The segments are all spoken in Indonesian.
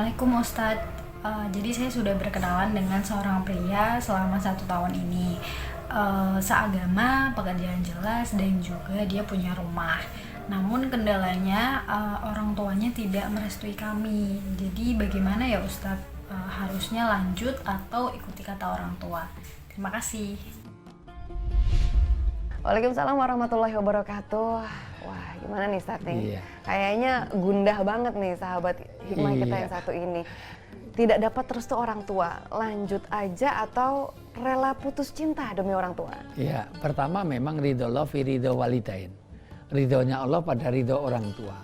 Assalamualaikum Ustadz. Jadi saya sudah berkenalan dengan seorang pria selama 1 tahun ini. Seagama, pekerjaan jelas, dan juga dia punya rumah. Namun kendalanya orang tuanya tidak merestui kami. Jadi bagaimana ya Ustadz? Harusnya lanjut atau ikuti kata orang tua? Terima kasih. Waalaikumsalam warahmatullahi wabarakatuh. Wah, gimana nih Ustadz nih? Iya. Kayaknya gundah banget nih sahabat hikmah kita yang satu ini. Tidak dapat restu orang tua, lanjut aja atau rela putus cinta demi orang tua? Iya, pertama memang ridho Allah fi ridho walidain. Ridhonya Allah pada ridho orang tua.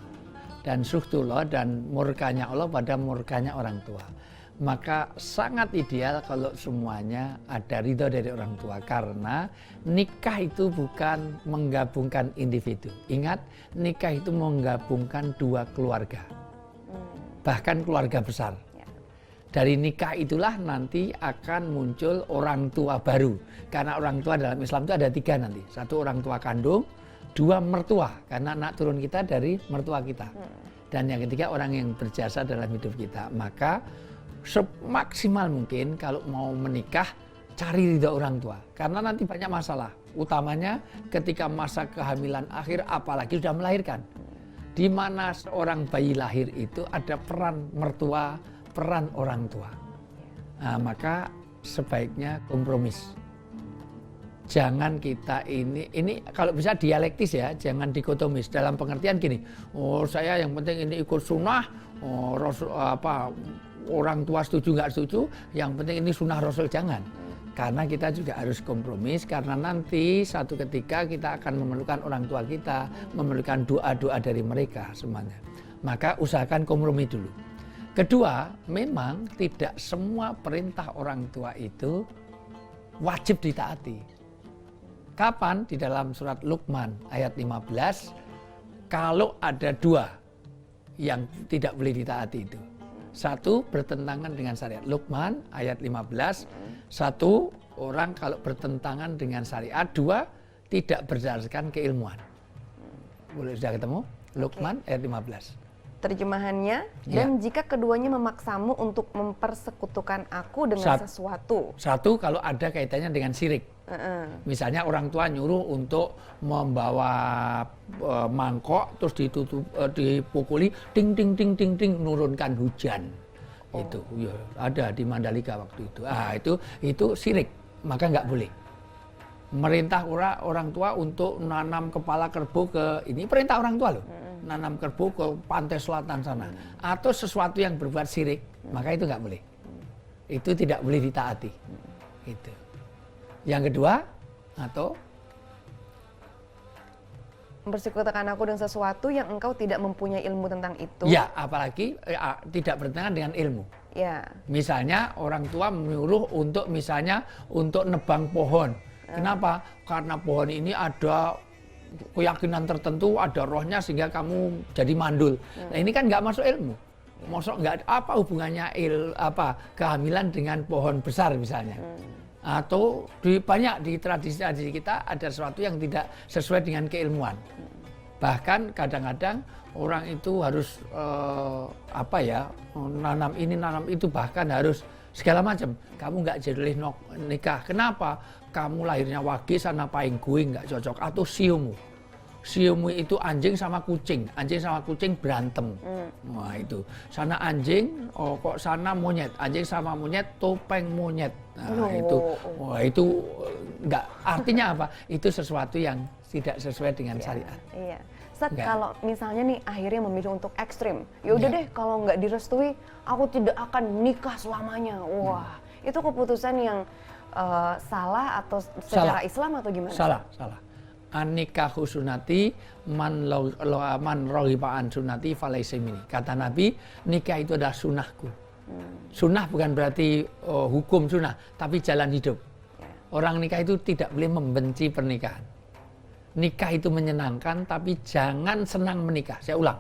Dan suhtullah dan murkanya Allah pada murkanya orang tua. Maka sangat ideal kalau semuanya ada ridho dari orang tua. Karena nikah itu bukan menggabungkan individu. Ingat, nikah itu menggabungkan dua keluarga. Bahkan keluarga besar. Dari nikah itulah nanti akan muncul orang tua baru. Karena orang tua dalam Islam itu ada 3 nanti. 1 orang tua kandung, 2 mertua. Karena anak turun kita dari mertua kita. Dan yang ketiga orang yang berjasa dalam hidup kita. Maka semaksimal mungkin kalau mau menikah cari ridho orang tua. Karena nanti banyak masalah. Utamanya ketika masa kehamilan akhir apalagi sudah melahirkan. Di mana seorang bayi lahir itu ada peran mertua, peran orang tua. Nah, maka sebaiknya kompromis. Jangan kita ini kalau bisa dialektis ya, jangan dikotomis. Dalam pengertian gini, oh saya yang penting ini ikut sunnah, orang tua setuju nggak setuju, yang penting ini sunnah Rasul, jangan. Karena kita juga harus kompromis, karena nanti satu ketika kita akan memerlukan orang tua kita, memerlukan doa-doa dari mereka semuanya. Maka usahakan kompromi dulu. Kedua, memang tidak semua perintah orang tua itu wajib ditaati. Kapan? Di dalam surat Luqman ayat 15, kalau ada 2 yang tidak boleh ditaati itu. 1, bertentangan dengan syariat. Luqman ayat 15, 1, orang kalau bertentangan dengan syariat. 2, tidak berdasarkan keilmuan. Boleh sudah ketemu? Luqman ayat 15. Terjemahannya, dan jika keduanya memaksamu untuk mempersekutukan aku dengan sesuatu. 1, kalau ada kaitannya dengan syirik. Misalnya orang tua nyuruh untuk membawa mangkok terus dipukuli ting ting ting ting ting nurunkan hujan. Itu ya ada di Mandalika waktu itu. Itu syirik, maka nggak boleh. Merintah orang tua untuk nanam kepala kerbau ke ini perintah orang tua loh. Nanam kerbau ke pantai selatan sana atau sesuatu yang berbuat syirik, maka itu nggak boleh. Itu tidak boleh ditaati. Itu. Yang kedua, atau mempersekutukan aku dengan sesuatu yang engkau tidak mempunyai ilmu tentang itu. Ya, apalagi tidak bertentangan dengan ilmu. Ya. Misalnya orang tua menyuruh untuk nebang pohon. Kenapa? Karena pohon ini ada keyakinan tertentu, ada rohnya sehingga kamu jadi mandul. Nah, ini kan nggak masuk ilmu. Masuk nggak apa hubungannya kehamilan dengan pohon besar misalnya. Atau banyak di tradisi kita ada sesuatu yang tidak sesuai dengan keilmuan. Bahkan kadang-kadang orang itu harus nanam ini nanam itu, bahkan harus segala macam. Kamu nggak jadi nikah. Kenapa? Kamu lahirnya wage sana paing gue nggak cocok. Atau siomu itu anjing sama kucing berantem. Wah itu sana anjing, kok sana monyet, anjing sama monyet topeng monyet. Nah itu nggak, artinya apa? Itu sesuatu yang tidak sesuai dengan syariat. Iya. Ustaz, kalau misalnya nih akhirnya memilih untuk ekstrim, ya udah deh kalau nggak direstui aku tidak akan nikah selamanya. Wah itu keputusan yang salah atau secara Islam atau gimana? Salah. An-nikahu sunnati man raghiba an sunnati falaysa minni. Kata Nabi, nikah itu adalah sunnahku. Sunnah bukan berarti hukum sunnah, tapi jalan hidup. Orang nikah itu tidak boleh membenci pernikahan. Nikah itu menyenangkan, tapi jangan senang menikah. Saya ulang.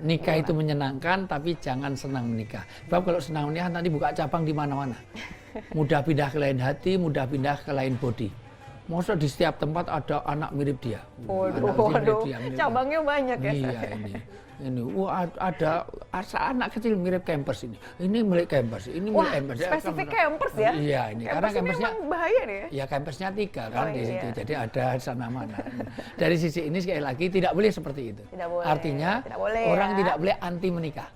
Nikah itu menyenangkan, tapi jangan senang menikah. Sebab kalau senang menikah nanti buka cabang di mana-mana. Mudah pindah ke lain hati, mudah pindah ke lain body. Masa di setiap tempat ada anak mirip dia. Waduh, cabangnya banyak ya. Iya ini. Wah ada anak kecil mirip Campers ini. Ini milik Campers, ini milik Campers. Spesifik Campers ya? Iya ini karena Campersnya bahaya nih ya. Ya Campersnya 3 kan di situ. Jadi ada sana mana. Dari sisi ini sekali lagi tidak boleh seperti itu. Tidak boleh. Artinya tidak boleh, orang ya. tidak boleh anti menikah.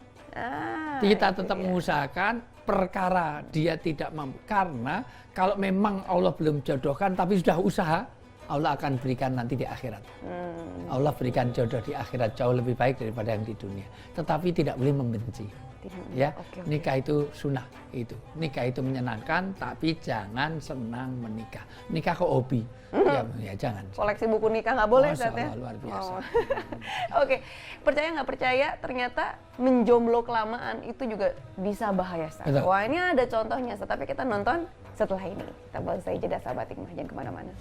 Kita tetap mengusahakan perkara dia tidak mampu. Karena kalau memang Allah belum jodohkan tapi sudah usaha, Allah akan berikan nanti di akhirat. Allah berikan jodoh di akhirat jauh lebih baik daripada yang di dunia. Tetapi tidak boleh membenci. Ya, nikah itu sunnah itu. Nikah itu menyenangkan, tapi jangan senang menikah. Nikah kok hobi? Ya jangan. Koleksi buku nikah nggak boleh, Masya ya? Allah, luar biasa. Oke, percaya nggak percaya ternyata menjomblo kelamaan itu juga bisa bahaya, Ustaz. Wah, ini ada contohnya, Ustaz. Tapi kita nonton setelah ini. Kita bahas saja jeda, sahabat hikmah, jangan kemana-mana.